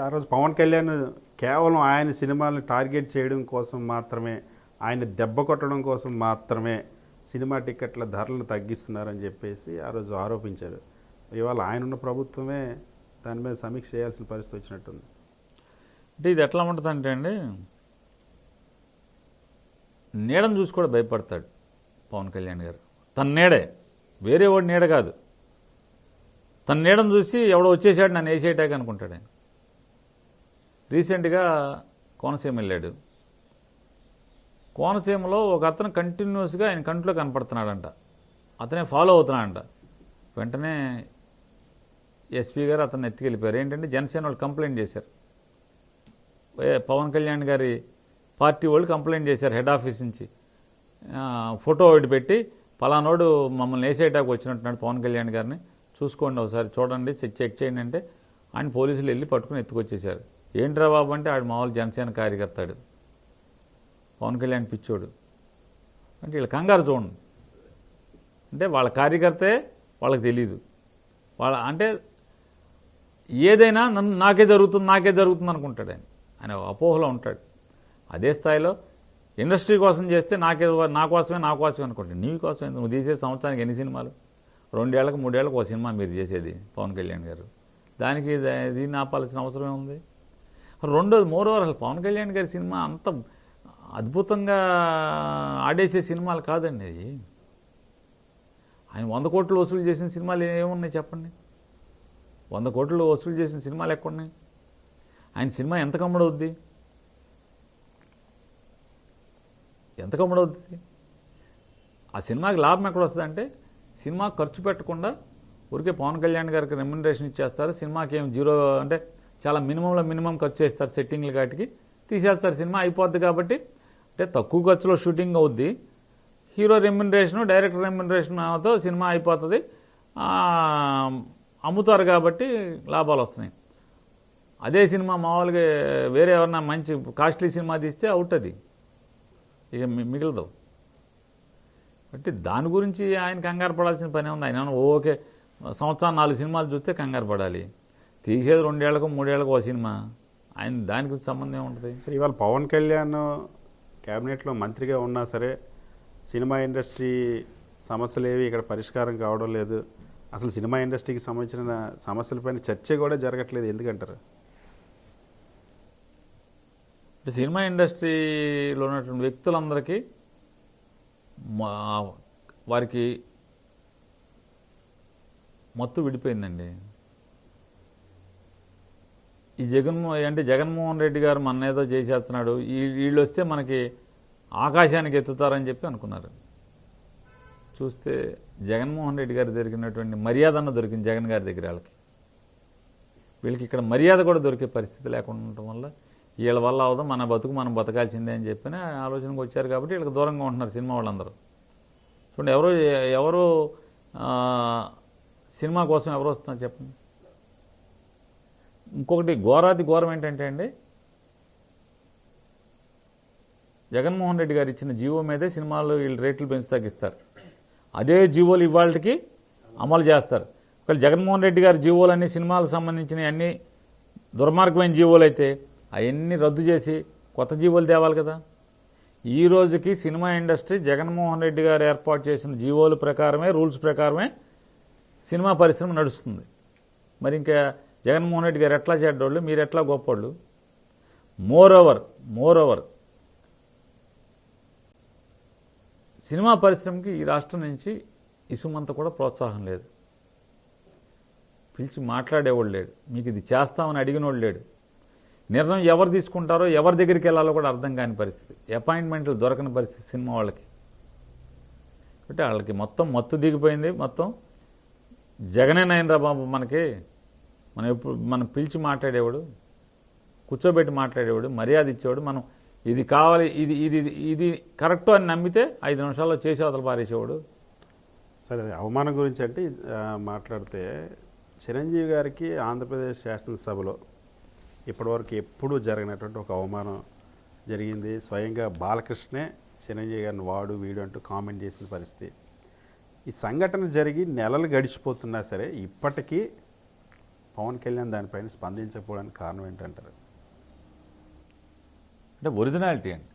ఆ రోజు పవన్ కళ్యాణ్ కేవలం ఆయన సినిమాలను టార్గెట్ చేయడం కోసం మాత్రమే, ఆయన దెబ్బ కొట్టడం కోసం మాత్రమే సినిమా టికెట్ల ధరలు తగ్గిస్తున్నారని చెప్పేసి ఆ రోజు ఆరోపించారు. ఇవాళ ఆయన ఉన్న ప్రభుత్వమే దాని మీద సమీక్ష చేయాల్సిన పరిస్థితి వచ్చినట్టుంది. అంటే ఇది ఎట్లా ఉంటుందంటే అండి, నీడను చూసి కూడా భయపడతాడు పవన్ కళ్యాణ్ గారు. తన నీడే, వేరే వాడి నీడ కాదు. తన నీడను చూసి ఎవడో వచ్చేసాడు నన్ను వేసేయటానికి అనుకుంటాడు ఆయన. రీసెంట్గా కోనసీమ వెళ్ళాడు. కోనసీమలో ఒక అతను కంటిన్యూస్గా ఆయన కంట్లో కనపడుతున్నాడంట, అతనే ఫాలో అవుతున్నాడంట. వెంటనే ఎస్పీ గారు అతన్ని ఎత్తుకెళ్ళిపోయారు. ఏంటంటే జనసేన వాళ్ళు కంప్లైంట్ చేశారు, పవన్ కళ్యాణ్ గారి పార్టీ వాళ్ళు కంప్లైంట్ చేశారు హెడ్ ఆఫీస్ నుంచి. ఫోటో ఒకటి పెట్టి పలానోడు మమ్మల్ని వేసేటాకు వచ్చినట్టున్నాడు పవన్ కళ్యాణ్ గారిని, చూసుకోండి ఒకసారి చూడండి, చెక్ చేయండి అంటే ఆయన పోలీసులు వెళ్ళి పట్టుకుని ఎత్తుకొచ్చేశారు. ఏంట్రా బాబు అంటే ఆడు మామూలు జనసేన కార్యకర్తాడు, పవన్ కళ్యాణ్ పిచ్చోడు అంటే వీళ్ళ కంగారు చూడండి. అంటే వాళ్ళ కార్యకర్తే వాళ్ళకి తెలీదు. వాళ్ళ అంటే ఏదైనా నాకే జరుగుతుంది అనుకుంటాడు ఆయన. ఆయన అపోహలో ఉంటాడు. అదే స్థాయిలో ఇండస్ట్రీ కోసం చేస్తే నా కోసమే అనుకుంటాడు. నీ కోసం నువ్వు తీసే సంవత్సరానికి ఎన్ని సినిమాలు? 2 ఏళ్ళకు 3 ఏళ్ళకు ఒక సినిమా మీరు చేసేది పవన్ కళ్యాణ్ గారు. దానికి దీన్ని ఆపాల్సిన అవసరం ఏముంది? రెండోది మోరోవర్, అసలు పవన్ కళ్యాణ్ గారి సినిమా అంత అద్భుతంగా ఆడేసే సినిమాలు కాదండి అవి. ఆయన 100 కోట్లు వసూలు చేసిన సినిమాలు ఏమున్నాయి చెప్పండి? 100 కోట్లు వసూలు చేసిన సినిమాలు ఎక్కడున్నాయి? ఆయన సినిమా ఎంత కమ్ముడవుద్ది? ఆ సినిమాకి లాభం ఎక్కడ వస్తుంది అంటే, సినిమా ఖర్చు పెట్టకుండా ఊరికే పవన్ కళ్యాణ్ గారికి రెమ్యునరేషన్ ఇచ్చేస్తారు. సినిమాకి ఏం జీరో అంటే చాలా మినిమం ఖర్చు చేస్తారు, సెట్టింగ్లు కాటికి తీసేస్తారు, సినిమా అయిపోద్ది. కాబట్టి అంటే తక్కువ ఖర్చులో షూటింగ్ అవుద్ది, హీరో రెమ్యునరేషను డైరెక్టర్ రెమ్యునరేషన్తో సినిమా అయిపోతుంది, అమ్ముతారు కాబట్టి లాభాలు వస్తున్నాయి. అదే సినిమా మామూలుగా వేరే ఎవరన్నా మంచి కాస్ట్లీ సినిమా తీస్తే అవుట్, అది ఇక మిగలదు. అంటే దాని గురించి ఆయన కంగారు పడాల్సిన పని ఉంది. ఆయన ఓకే సంవత్సరం 4 సినిమాలు చూస్తే కంగారు పడాలి, తీసేది 2 ఏళ్ళకు 3 ఏళ్ళకు ఒక సినిమా. ఆయన దానికి సంబంధం ఏముంటుంది? సరే, ఇవాళ పవన్ కళ్యాణ్ క్యాబినెట్లో మంత్రిగా ఉన్నా సరే సినిమా ఇండస్ట్రీ సమస్యలు ఏవి ఇక్కడ పరిష్కారం కావడం లేదు. అసలు సినిమా ఇండస్ట్రీకి సంబంధించిన సమస్యలపైన చర్చ కూడా జరగట్లేదు. ఎందుకంటారు? సినిమా ఇండస్ట్రీలో ఉన్నటువంటి వ్యక్తులందరికీ వారికి మత్తు విడిపోయిందండి. ఈ జగన్మోహన్ రెడ్డి గారు మన ఏదో చేసేస్తున్నాడు, వీళ్ళు వస్తే మనకి ఆకాశానికి ఎత్తుతారని చెప్పి అనుకున్నారు. చూస్తే జగన్మోహన్ రెడ్డి గారు దొరికినటువంటి మర్యాద దొరికింది జగన్ గారి దగ్గర. వీళ్ళకి ఇక్కడ మర్యాద కూడా దొరికే పరిస్థితి లేకుండా ఉండటం వల్ల వీళ్ళ వల్ల అవదు, మన బతుకు మనం బతకాల్సిందే అని చెప్పిన ఆలోచనకు వచ్చారు. కాబట్టి వీళ్ళకి దూరంగా ఉంటున్నారు సినిమా వాళ్ళందరూ. చూడండి, ఎవరు సినిమా కోసం ఎవరు వస్తున్నారు చెప్పండి. ఇంకొకటి ఘోరం ఏంటంటే అండి, జగన్మోహన్ రెడ్డి గారు ఇచ్చిన జీవో మీదే సినిమాలు వీళ్ళు రేట్లు పెంచి తగ్గిస్తారు. అదే జీవోలు ఇవాళకి అమలు చేస్తారు. ఒకవేళ జగన్మోహన్ రెడ్డి గారి జీవోలన్నీ సినిమాలకు సంబంధించిన అన్ని దుర్మార్గమైన జీవోలు అయితే అవన్నీ రద్దు చేసి కొత్త జీవోలు తేవాలి కదా. ఈ రోజుకి సినిమా ఇండస్ట్రీ జగన్మోహన్ రెడ్డి గారు ఏర్పాటు చేసిన జీవోల ప్రకారమే, రూల్స్ ప్రకారమే సినిమా పరిశ్రమ నడుస్తుంది. మరి ఇంకా జగన్మోహన్ రెడ్డి గారు ఎట్లా చెడ్డోళ్ళు, మీరు ఎట్లా గొప్పోళ్ళు? మోర్ ఓవర్ సినిమా పరిశ్రమకి ఈ రాష్ట్రం నుంచి ఇసుమంత కూడా ప్రోత్సాహం లేదు. పిలిచి మాట్లాడేవాళ్ళు లేడు, మీకు ఇది చేస్తామని అడిగినోళ్ళు లేడు. నిర్ణయం ఎవరు తీసుకుంటారో, ఎవరి దగ్గరికి వెళ్ళాలో కూడా అర్థం కాని పరిస్థితి, అపాయింట్మెంట్లు దొరకని పరిస్థితి సినిమా వాళ్ళకి. అంటే వాళ్ళకి మొత్తం మత్తు దిగిపోయింది. మొత్తం జగనేనైనరా బాబు మనకి, మనం పిలిచి మాట్లాడేవాడు, కూర్చోబెట్టి మాట్లాడేవాడు, మర్యాద ఇచ్చేవాడు, మనం ఇది కావాలి, ఇది కరెక్ట్ అని నమ్మితే 5 నిమిషాల్లో చేసి అవతల పారేసేవాడు. సరే, అవమానం గురించి అంటే మాట్లాడితే, చిరంజీవి గారికి ఆంధ్రప్రదేశ్ శాసనసభలో ఇప్పటివరకు ఎప్పుడూ జరగనటువంటి ఒక అవమానం జరిగింది. స్వయంగా బాలకృష్ణే చిరంజీవి గారిని వాడు వీడు అంటూ కామెంట్ చేసిన పరిస్థితి. ఈ సంఘటన జరిగి నెలలు గడిచిపోతున్నా సరే ఇప్పటికీ పవన్ కళ్యాణ్ దానిపైన స్పందించకపోవడానికి కారణం ఏంటంటారు? అంటే ఒరిజినాలిటీ అండి.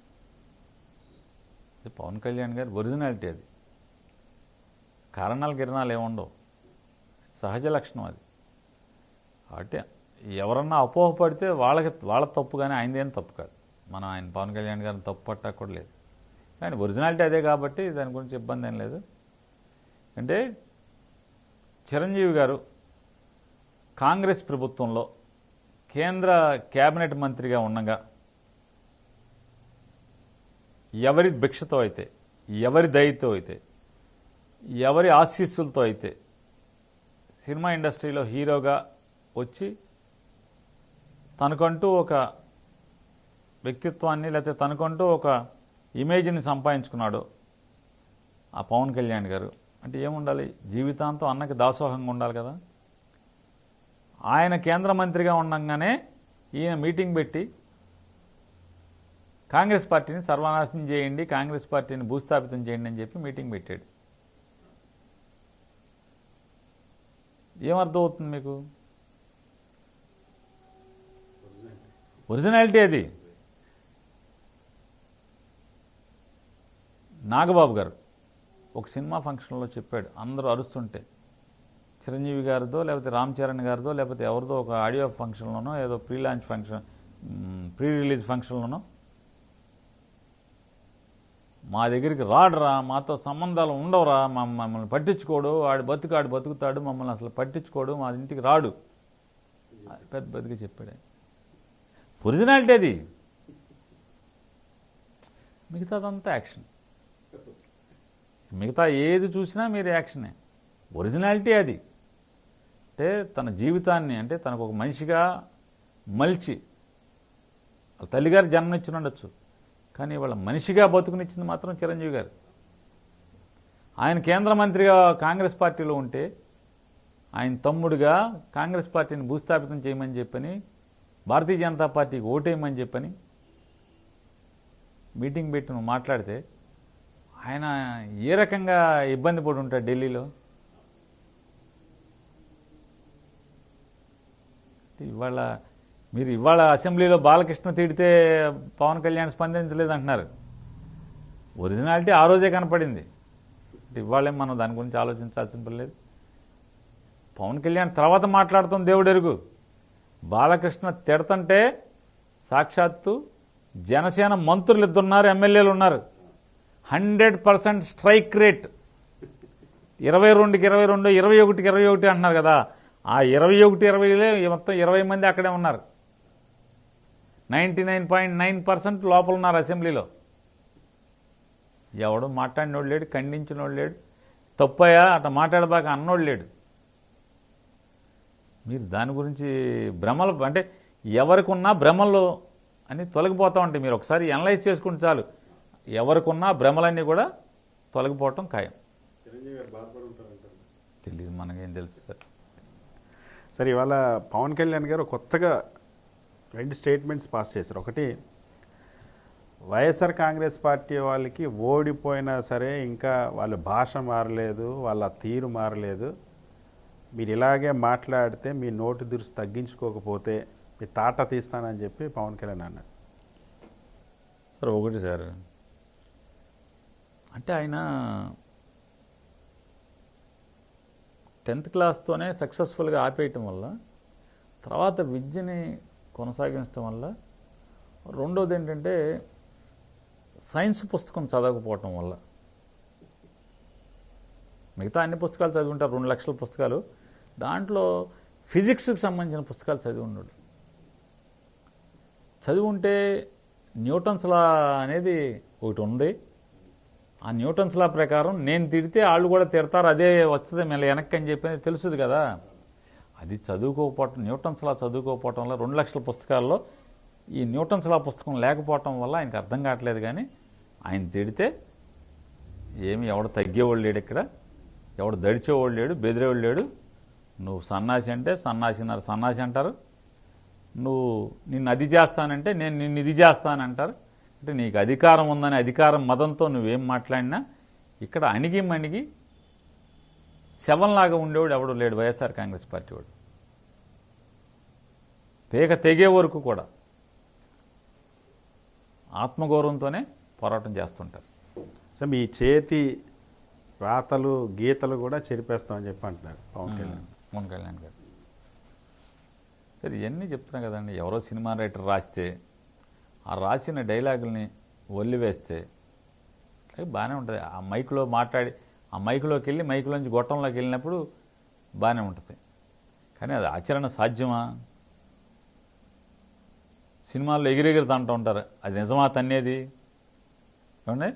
పవన్ కళ్యాణ్ గారి ఒరిజినాలిటీ అది. కారణాలు గిరణాలు ఏముండవు, సహజ లక్షణం అది. కాబట్టి ఎవరన్నా అపోహపడితే వాళ్ళ తప్పు, కానీ ఆయనదేం తప్పు కాదు. మనం ఆయన పవన్ కళ్యాణ్ గారిని తప్పు పట్టా కూడా లేదు. కానీ ఒరిజినాలిటీ అదే కాబట్టి దాని గురించి ఇబ్బంది ఏం లేదు. అంటే చిరంజీవి గారు కాంగ్రెస్ ప్రభుత్వంలో కేంద్ర కేబినెట్ మంత్రిగా ఉండగా ఎవరి భిక్షతో అయితే, ఎవరి దయతో అయితే, ఎవరి ఆశీస్సులతో అయితే సినిమా ఇండస్ట్రీలో హీరోగా వచ్చి తనకంటూ ఒక వ్యక్తిత్వాన్ని లేకపోతే తనకంటూ ఒక ఇమేజ్ని సంపాదించుకున్నాడు ఆ పవన్ కళ్యాణ్ గారు. అంటే ఏముండాలి, జీవితాంతం అన్నకి దాసోహంగా ఉండాలి కదా. ఆయన కేంద్ర మంత్రిగా ఉండగానే ఈయన మీటింగ్ పెట్టి కాంగ్రెస్ పార్టీని సర్వనాశనం చేయండి, కాంగ్రెస్ పార్టీని భూస్థాపితం చేయండి అని చెప్పి మీటింగ్ పెట్టాడు. ఏమర్థం అవుతుంది మీకు? ఒరిజినాలిటీ అది. నాగబాబు గారు ఒక సినిమా ఫంక్షన్లో చెప్పాడు, అందరూ అరుస్తుంటే, చిరంజీవి గారిదో లేకపోతే రామ్ చరణ్ గారిదో లేకపోతే ఎవరిదో ఒక ఆడియో ఫంక్షన్లోనో ఏదో pre launch function, pre release ఫంక్షన్లోనో, మా దగ్గరికి రాడురా, మాతో సంబంధాలు ఉండవురా, మమ్మల్ని పట్టించుకోడు, ఆడు బతుకుతాడు, మమ్మల్ని అసలు పట్టించుకోడు, మా ఇంటికి రాడు, పెద్దగా చెప్పాడు. ఒరిజినాలిటీ అది. మిగతాదంతా యాక్షన్. మిగతా ఏది చూసినా మీరు యాక్షనే. ఒరిజినాలిటీ అది. అంటే తన జీవితాన్ని, అంటే తనకు ఒక మనిషిగా మలిచి, తల్లిగారు జన్మనిచ్చి ఉండొచ్చు, కానీ వాళ్ళ మనిషిగా బతుకునిచ్చింది మాత్రం చిరంజీవి గారు. ఆయన కేంద్ర మంత్రిగా కాంగ్రెస్ పార్టీలో ఉంటే ఆయన తమ్ముడుగా కాంగ్రెస్ పార్టీని భూస్థాపితం చేయమని చెప్పని, భారతీయ జనతా పార్టీకి ఓటేయమని చెప్పని మీటింగ్ పెట్టి నువ్వు మాట్లాడితే ఆయన ఏ రకంగా ఇబ్బంది పడి ఉంటాడు ఢిల్లీలో. ఇవాళ అసెంబ్లీలో బాలకృష్ణ తిడితే పవన్ కళ్యాణ్ స్పందించలేదు అంటున్నారు. ఒరిజినాలిటీ ఆ రోజే కనపడింది. ఇవాళేం మనం దాని గురించి ఆలోచించాల్సిన పని లేదు. పవన్ కళ్యాణ్ తర్వాత మాట్లాడుతాం దేవుడు ఎరుగు. బాలకృష్ణ తిడతంటే సాక్షాత్తు జనసేన మంత్రులు ఇద్దరున్నారు, ఎమ్మెల్యేలు ఉన్నారు. 100% స్ట్రైక్ రేట్. 22కి 22, 21కి 21 అంటున్నారు కదా. ఆ 21-20లో మొత్తం 20 మంది అక్కడే ఉన్నారు. 99.9% లోపల ఉన్నారు అసెంబ్లీలో. ఎవడు మాట్లాడినోడు లేడు, ఖండించినోడు లేడు, తప్పయా అట్లా మాట్లాడబాక అన్నోడు లేడు. మీరు దాని గురించి భ్రమలు, అంటే ఎవరికున్నా భ్రమలు అని తొలగిపోతా ఉంటాయి. మీరు ఒకసారి అనలైజ్ చేసుకుంటే చాలు, ఎవరికున్నా భ్రమలన్నీ కూడా తొలగిపోవటం ఖాయం. తెలియదు, మనకేం తెలుసు సార్. సరే, ఇవాళ పవన్ కళ్యాణ్ గారు కొత్తగా 2 స్టేట్మెంట్స్ పాస్ చేశారు. ఒకటి, వైఎస్ఆర్ కాంగ్రెస్ పార్టీ వాళ్ళకి ఓడిపోయినా సరే ఇంకా వాళ్ళ భాష మారలేదు, వాళ్ళ తీరు మారలేదు, మీరు ఇలాగే మాట్లాడితే మీ నోటి దురుసు తగ్గించుకోకపోతే మీ తాట తీస్తానని చెప్పి పవన్ కళ్యాణ్ అన్నాడు. సార్ ఒకటి సార్, అంటే ఆయన 10th క్లాస్తోనే సక్సెస్ఫుల్గా ఆపేయటం వల్ల, తర్వాత విద్యని కొనసాగించడం వల్ల, రెండోది ఏంటంటే సైన్స్ పుస్తకం చదవకపోవటం వల్ల. మిగతా అన్ని పుస్తకాలు చదివి ఉంటారు, 2 లక్షల పుస్తకాలు. దాంట్లో ఫిజిక్స్కి సంబంధించిన పుస్తకాలు చదివి ఉన్నాడు. చదివి ఉంటే న్యూటన్స్ లా అనేది ఒకటి ఉంది. ఆ న్యూటన్స్ లా ప్రకారం నేను తిడితే వాళ్ళు కూడా తిడతారు, అదే వస్తుంది మళ్ళీ వెనక్కి అని చెప్పి తెలుసుది కదా. అది చదువుకోకపోవటం, న్యూటన్స్ లా చదువుకోకపోవటం వల్ల 2 లక్షల పుస్తకాల్లో ఈ న్యూటన్స్ లా పుస్తకం లేకపోవటం వల్ల ఆయనకు అర్థం కావట్లేదు. కానీ ఆయన తిడితే ఏమి ఎవడు తగ్గేవాళ్ళు లేడు, ఇక్కడ ఎవడు దడిచేవాళ్ళు లేడు, బెదిరేవాళ్ళు లేడు. నువ్వు సన్నాసి అంటే సన్నాసి అంటారు, నువ్వు నిన్ను అది చేస్తానంటే నేను నిన్ను ఇది చేస్తానంటారు. అంటే నీకు అధికారం ఉందని అధికారం మదంతో నువ్వేం మాట్లాడినా ఇక్కడ అణిగి శవంలాగా ఉండేవాడు ఎవడు లేడు వైఎస్ఆర్ కాంగ్రెస్ పార్టీ వాడు. పేక తెగే వరకు కూడా ఆత్మగౌరవంతోనే పోరాటం చేస్తుంటారు. సో మీ చేతి రాతలు గీతలు కూడా చెరిపేస్తామని చెప్పి అంటున్నారు పవన్ కళ్యాణ్ గారు. సరే ఇవన్నీ చెప్తున్నా కదండి, ఎవరో సినిమా రైటర్ రాస్తే ఆ రాసిన డైలాగుల్ని వల్లివేస్తే బాగానే ఉంటుంది. ఆ మైక్లో మాట్లాడి ఆ మైక్లోకి వెళ్ళి మైక్లోంచి గొట్టంలోకి వెళ్ళినప్పుడు బాగానే ఉంటుంది. కానీ అది ఆచరణ సాధ్యమా? సినిమాల్లో ఎగిరెగిరి తంటూ ఉంటారు, అది నిజమా తన్నేది? ఏమండి,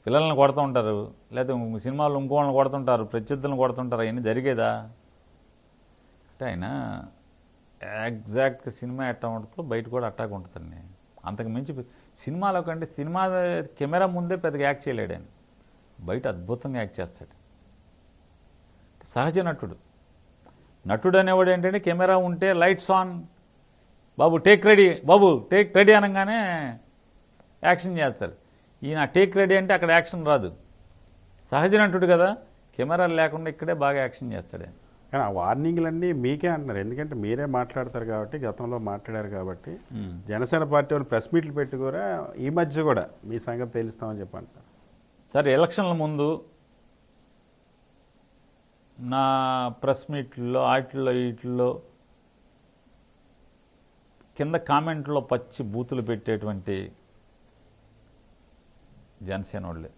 పిల్లల్ని కొడుతూ ఉంటారు, లేకపోతే సినిమాల్లో ఇంకోళ్ళని కొడుతుంటారు, ప్రత్యర్థులను కొడుతుంటారు, అవన్నీ జరిగేదా? అంటే ఆయన ఎగ్జాక్ట్గా సినిమా ఎట్టా ఉంటుందో బయట కూడా అట్టాగా ఉంటుందండి. అంతకు మించి సినిమాలో కంటే సినిమా కెమెరా ముందే పెద్దగా యాక్ట్ చేయలేడు ఆయన, బయట అద్భుతంగా యాక్ట్ చేస్తాడు. సహజ నటుడు. నటుడు అనేవాడు ఏంటంటే కెమెరా ఉంటే lights on, Babu take ready, Babu take ready అనగానే యాక్షన్ చేస్తారు. ఈయన టేక్ రెడీ అంటే అక్కడ యాక్షన్ రాదు. సహజ నటుడు కదా, కెమెరాలు లేకుండా ఇక్కడే బాగా యాక్షన్ చేస్తాడు ఆయన. కానీ ఆ వార్నింగ్లన్నీ మీకే అంటున్నారు, ఎందుకంటే మీరే మాట్లాడతారు కాబట్టి, గతంలో మాట్లాడారు కాబట్టి. జనసేన పార్టీ వాళ్ళు ప్రెస్ మీట్లు పెట్టి కూడా ఈ మధ్య కూడా మీ సంగతి తెలుస్తామని చెప్పి అంటారు. సరే, ఎలక్షన్ల ముందు నా ప్రెస్ మీట్లో వీటిల్లో కింద కామెంట్లో పచ్చి బూతులు పెట్టేటువంటి జనసేన వాళ్ళే.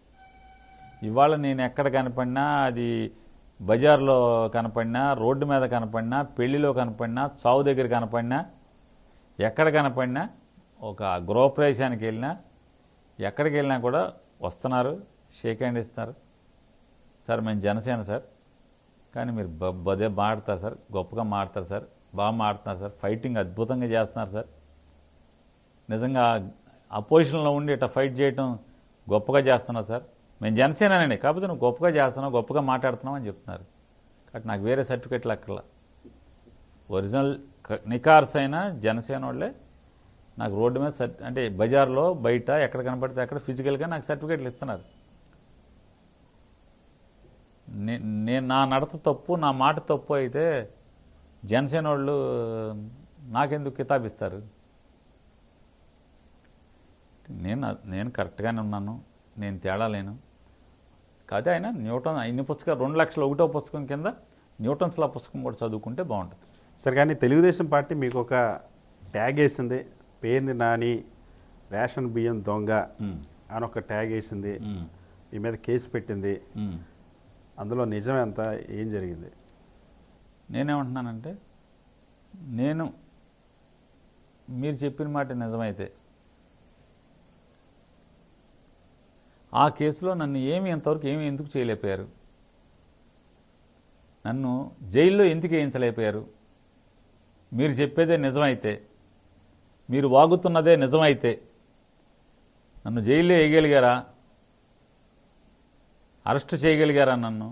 ఇవాళ నేను ఎక్కడ కనపడినా, అది బజార్లో కనపడినా, రోడ్డు మీద కనపడినా, పెళ్లిలో కనపడినా, చావు దగ్గర కనపడినా, ఎక్కడ కనపడినా, ఒక గృహప్రవేశానికి వెళ్ళినా, ఎక్కడికి వెళ్ళినా కూడా వస్తున్నారు, షేక్ హ్యాండ్ ఇస్తున్నారు. సార్ మేము జనసేన సార్, కానీ మీరు బదే మాడతారు సార్, గొప్పగా మాడతారు సార్, బాగా మాడుతున్నారు సార్, ఫైటింగ్ అద్భుతంగా చేస్తున్నారు సార్, నిజంగా అపోజిషన్లో ఉండి ఇట్లా ఫైట్ చేయటం గొప్పగా చేస్తున్నారు సార్, మేము జనసేననే, కాకపోతే నువ్వు గొప్పగా చేస్తున్నావు, గొప్పగా మాట్లాడుతున్నావు అని చెప్తున్నారు. కాబట్టి నాకు వేరే సర్టిఫికెట్లు అక్కర్లా, ఒరిజినల్ నికార్స్ అయిన జనసేన వాళ్ళే నాకు రోడ్డు మీద అంటే బజార్లో బయట ఎక్కడ కనపడితే అక్కడ ఫిజికల్గా నాకు సర్టిఫికెట్లు ఇస్తున్నారు. నేను నా నడత తప్పు, నా మాట తప్పు అయితే జనసేన వాళ్ళు నాకెందుకు కితాబిస్తారు? నేను కరెక్ట్గానే ఉన్నాను, నేను తేడా లేను. కాదే ఆయన న్యూటన్ ఇన్ని పుస్తకాలు 2,01,000 పుస్తకం కింద న్యూటన్స్ లా పుస్తకం కూడా చదువుకుంటే బాగుంటుంది. సరే, కానీ తెలుగుదేశం పార్టీ మీకు ఒక ట్యాగ్ వేసింది, పేరుని నాని రేషన్ బియ్యం దొంగ అని ఒక ట్యాగ్ వేసింది, మీ మీద కేసు పెట్టింది. అందులో నిజం ఎంత, ఏం జరిగింది? నేనేమంటున్నానంటే, మీరు చెప్పిన మాట నిజమైతే ఆ కేసులో నన్ను ఇంతవరకు ఎందుకు చేయలేకపోయారు? నన్ను జైల్లో ఎందుకు వేయించలేకపోయారు? మీరు చెప్పేదే నిజమైతే, మీరు వాగుతున్నదే నిజమైతే నన్ను జైల్లో వేయగలిగారా? అరెస్ట్ చేయగలిగారా నన్ను?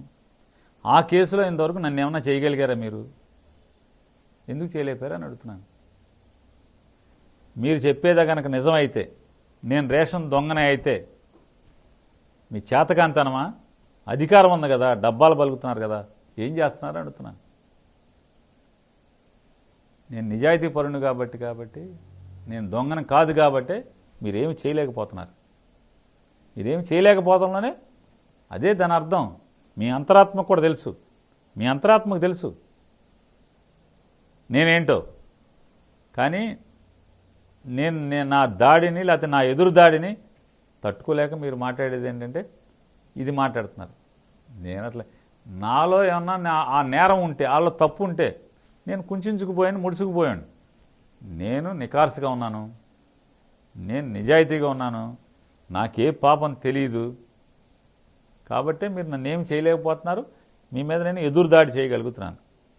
ఆ కేసులో ఇంతవరకు నన్ను ఏమన్నా చేయగలిగారా మీరు? ఎందుకు చేయలేపారా అని అడుగుతున్నాను. మీరు చెప్పేదా కనుక నిజమైతే, నేను రేషన్ దొంగనే అయితే మీ చేతకాంతనమా? అధికారం ఉంది కదా, డబ్బాలు పలుకుతున్నారు కదా, ఏం చేస్తున్నారు అడుగుతున్నాను. నేను నిజాయితీ పరుని కాబట్టి నేను దొంగను కాదు కాబట్టి మీరేమి చేయలేకపోతున్నారు. మీరేమి చేయలేకపోవడంలోనే అదే దాని అర్థం. మీ అంతరాత్మకు కూడా తెలుసు, మీ అంతరాత్మకు తెలుసు నేనేంటో. కానీ నేను నా దాడిని లేకపోతే నా ఎదురు దాడిని తట్టుకోలేక మీరు మాట్లాడేది ఏంటంటే ఇది మాట్లాడుతున్నారు. నేను అట్లా నాలో ఏమన్నా ఆ నేరం ఉంటే, వాళ్ళలో తప్పు ఉంటే నేను కుంచుకుపోయాను, ముడుచుకుపోయాను. నేను నికార్సుగా ఉన్నాను, నేను నిజాయితీగా ఉన్నాను, నాకే పాపం తెలియదు కాబట్టే మీరు నన్ను ఏమి చేయలేకపోతున్నారు. మీ మీద నేను ఎదురు దాడి చేయగలుగుతున్నాను.